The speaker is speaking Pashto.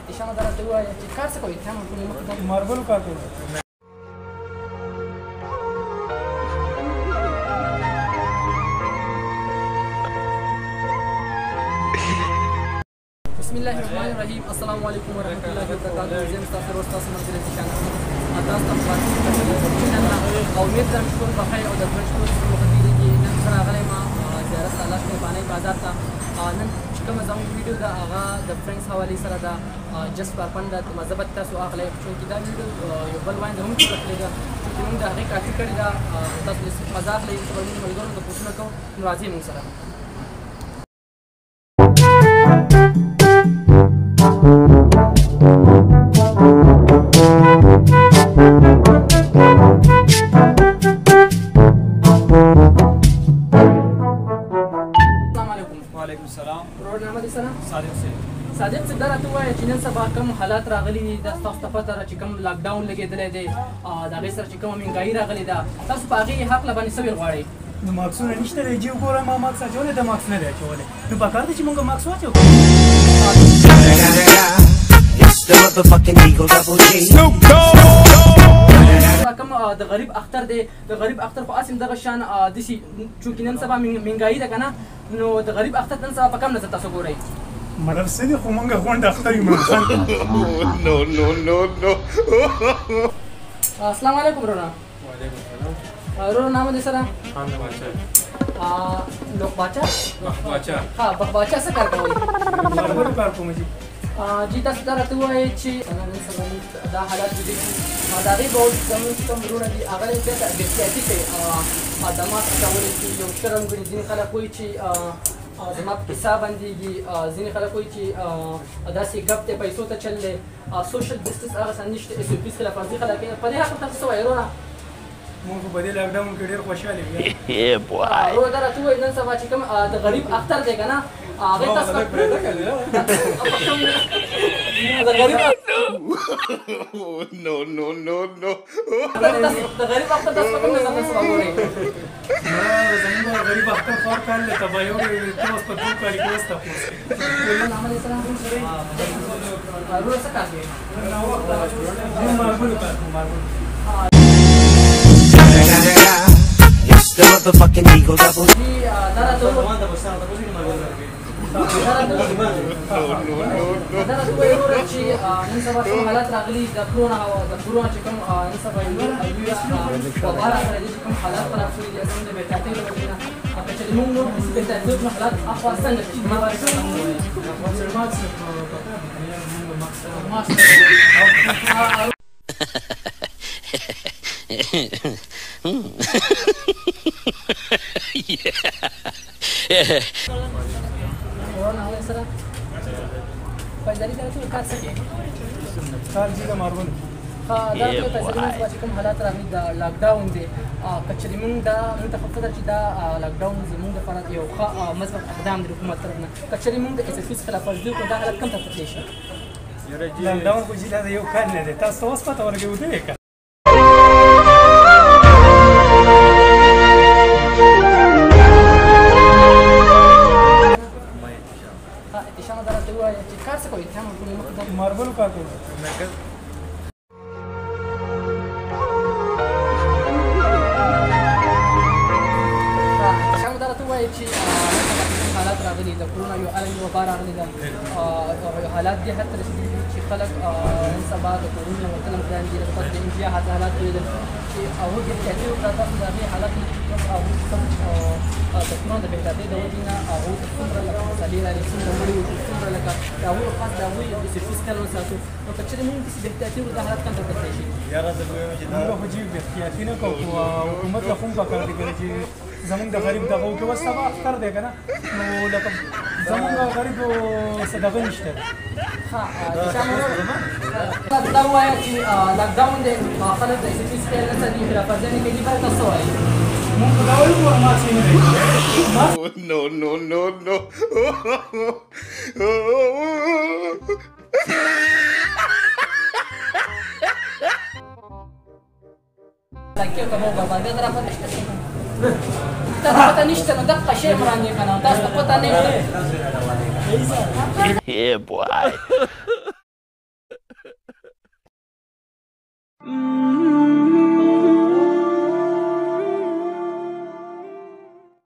اتشان درته وایي چې کار څه کوي ته ماربل کار کوي بسم الله الرحمن الرحیم السلام علیکم ورحمۃ اللہ وبرکاتہ زم تاسو ورته تاسو مونږ د چانل تاسو ته پاتې او امید کوم چې بخیر او د ژوند ټول مخدي دي نن سره غلې ما زیارت الله شته باندې بازار ته نن کوم زموږ ویډیو دا هغه د فرنس حواله سره دا جست پر پند د مذهب تاسو اخلي چې دا ویډیو یو بل وایي هم کړی دا چې موږ دا هغه کافي کړی دا تاسو مزاق لې چې موږ ملګرو ته پوښتنه کوو راځي موږ سره صادق څه درته وایي چې نن سبا کوم حالات راغلي دي د تاسو ته پته چې کوم لاک ډاون لګېدلی دی د هغې سره چې کومه مهنګایي راغلې ده تاسو په هغې حق له باندې څه غواړئ نو ماکسونه نشته دی چې وګوره ما ماکس اچولی د ماکس نه دی اچولی نو پکار دی چې مونږ ماکس واچو کوم د غریب اختر دی د غریب اختر خو اسیم دغه شان داسې چونکې نن سبا مهنګایي ده که نه نو د غریب اختر نن سبا په کم نظر تاسو ګورئ مړر څه دي خو مونږ غونډ اختر یو السلام علیکم رونا رونا نام دې سره لوک باچا ها بخ باچا څه کار کوئ ماربل کار کوم جی جی تاسو ته راته ووایئ چې نن سبا دا حالات دي د هغې باور زموږ کوم وروڼه دي هغه یې بېرته احتیاطي کوي د ماسک اچولو کې یو شرم ګڼي ځینې خلک وایي چې زما په کیسه بندېږي ځینې خلک وایي چې داسې ګپ دی پیسو ته چل دی سوشل ډسټنس هغه څه نشته اس او پیز خلاف ورزي خلک په دې حق تاسو څه وایئ رونه مونږ په دې لاکډاون کې ډېر خوشحاله یو رونه دا راته ووایي نن سبا چې کوم د غریب اختر دی که نه هغې تاسو د غریب د غریب اختر تاسو په کوم نظر نه سبا ګورئ زمونږ غریب اختر خور کال دی تبایو ته اوس په دوه کالي کې اوس تپوس محمد اسلام رونه څه کار کوي مونږ ماربل کار کوو ماربل Motherfucking Eagle Double. نن سبا کوم حالات راغلي د کرونا چې کوم نن سبا وبا راغلی چې کوم حالات خراب شوي دي زموږ د بې احتیاطۍ له وجې نه که چېرې موږ نور داسې بې احتیاطۍ حالات اخوا څنګه کرونا حواله سره فیضالي ته راته کار څه کوي کار جي د ماربل دا ته فیصلې نن سبا چې کوم حالات راغلي د لاک ډاون دی که چېرې موږ ته خو پته ده چې دا لاک ډاون زموږ دپاره یو ښه مثبت اقدام دی د حکومت طرف نه که چېرې موږ د اس ایس پیز خلاف ورزي وکړو دا حالت کوم ته تللی شي لاکډاون خو چې دا د یو کال نه دی تاسو ته اوس پته ورکوي ودې که اتشان درته وایي چې کار څه کوي ماربل کار کوي اتشان درته وایي چې حالات راغلي د کرونا یو عالمي وبا راغلې ده حالات دې حد ته رسېدلي دي چې خلک نن سبا د کورونو نه وتل هم ګران دي لکه تاسو د انډیا حالات ولیدل چې هغوی بې احتیاطي وکړه تاسو د هغې حالات هغوی کوم د کرونا د بې احتیاطۍ د وجې نه هغوی ته څومره لکه مسالې راغلې څومره مړي وشو څومره لکه د هغوی خاص د هغوی فزیکل وساتو نو که چېرې موږ داسې بې احتیاطي وکړو دا حالات کوم ته تللی شي مونږ خو جي بې احتیاطي نه کوو خو حکومت له خو هم پکار دي که چې زمونږ د غریب دغه وکړي اوس سبا اختر دی که نه نو لکه زمونږ غریبو څه دغه نشته دی دا ووایه چې لاک ډاون دی خلک د اس ایس پیز خیال نه ساتي خلاف ورزي نه کوي باید تاسو څه وایئ مونږ خو دا وایو ګوره ماسک یې Like, io come un barbabietto della foresta. ته پته نشته نو دغه شی مرانې کنه تاسو ته پته نه Yeah, boy.